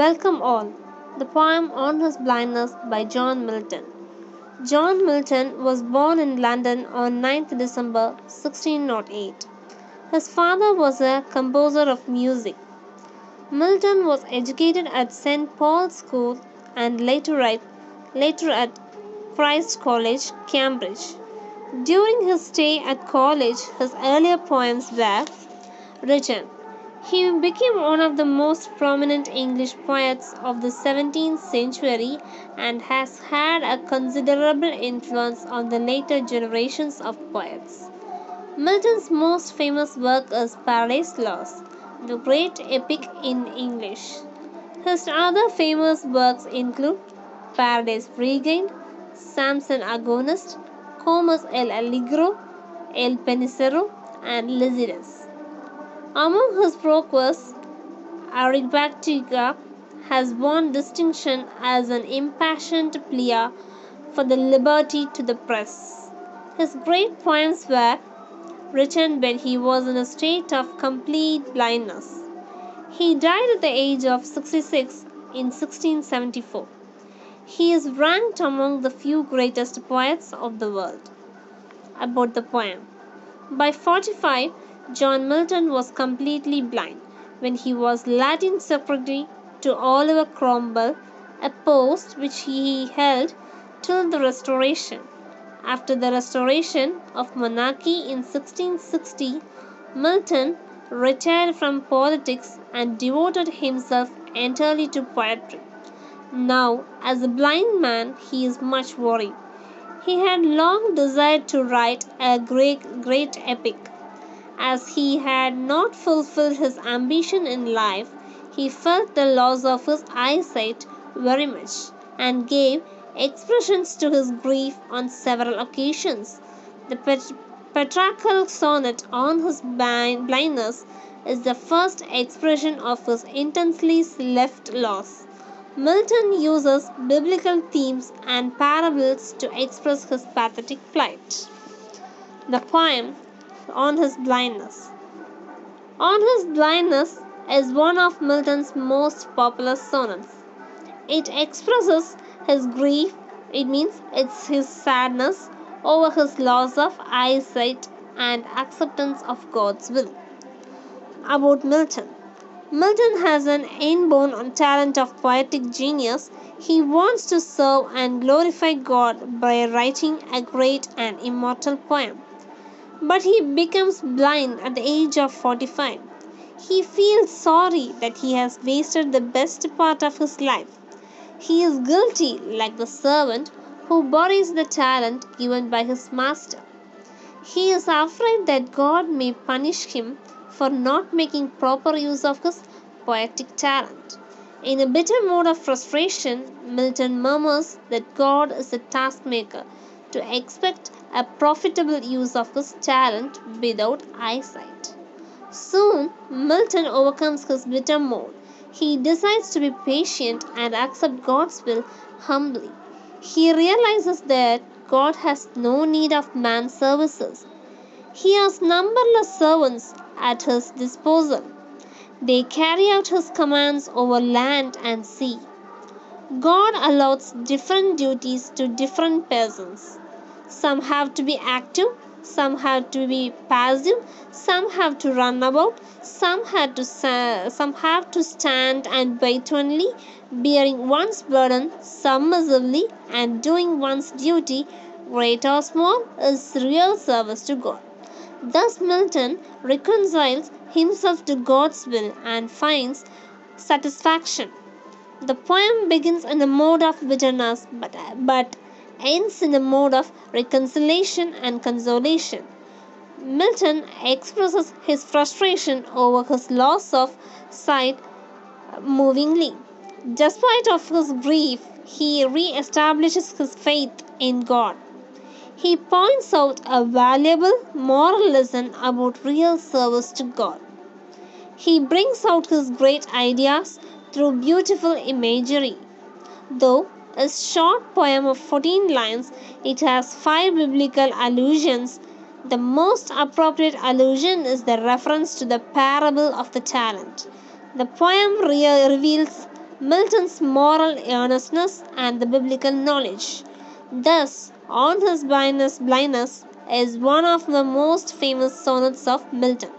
Welcome all. The poem On His Blindness by John Milton. John Milton was born in London on 9th December 1608. His father was a composer of music. Milton was educated at St. Paul's School and later at Christ College, Cambridge. During his stay at college, his earlier poems were written. He became one of the most prominent English poets of the 17th century and has had a considerable influence on the later generations of poets. Milton's most famous work is Paradise Lost, the great epic in English. His other famous works include Paradise Regained, Samson Agonist, Comus el Allegro, El Penicero, and Lycidas. Among his works, Areopagita has won distinction as an impassioned plea for the liberty to the press. His great poems were written when he was in a state of complete blindness. He died at the age of 66 in 1674. He is ranked among the few greatest poets of the world. About the poem. By 45, John Milton was completely blind when he was Latin secretary to Oliver Cromwell, a post which he held till the Restoration. After the restoration of monarchy in 1660, Milton retired from politics and devoted himself entirely to poetry. Now, as a blind man, he is much worried. He had long desired to write a great epic. As he had not fulfilled his ambition in life, he felt the loss of his eyesight very much and gave expressions to his grief on several occasions. The patriarchal sonnet on his blindness is the first expression of his intensely left loss. Milton uses biblical themes and parables to express his pathetic plight. The poem On His Blindness. On His Blindness is one of Milton's most popular sonnets. It expresses his grief, it's his sadness over his loss of eyesight and acceptance of God's will. About Milton. Milton has an inborn talent of poetic genius. He wants to serve and glorify God by writing a great and immortal poem. But he becomes blind at the age of 45. He feels sorry that he has wasted the best part of his life. He is guilty, like the servant who buries the talent given by his master. He is afraid that God may punish him for not making proper use of his poetic talent. In a bitter mood of frustration, Milton murmurs that God is a taskmaker to expect a profitable use of his talent without eyesight. Soon, Milton overcomes his bitter mood. He decides to be patient and accept God's will humbly. He realizes that God has no need of man's services. He has numberless servants at his disposal. They carry out his commands over land and sea. God allows different duties to different persons. Some have to be active, some have to be passive, some have to run about, some have to stand and wait only, bearing one's burden submissively and doing one's duty, great or small, is real service to God. Thus Milton reconciles himself to God's will and finds satisfaction. The poem begins in a mode of bitterness but ends in a mode of reconciliation and consolation. Milton expresses his frustration over his loss of sight movingly. Despite of his grief, he re-establishes his faith in God. He points out a valuable moral lesson about real service to God. He brings out his great ideas through beautiful imagery. Though a short poem of 14 lines, it has 5 biblical allusions. The most appropriate allusion is the reference to the parable of the talent. The poem reveals Milton's moral earnestness, and the biblical knowledge. Thus, On His Blindness is one of the most famous sonnets of Milton.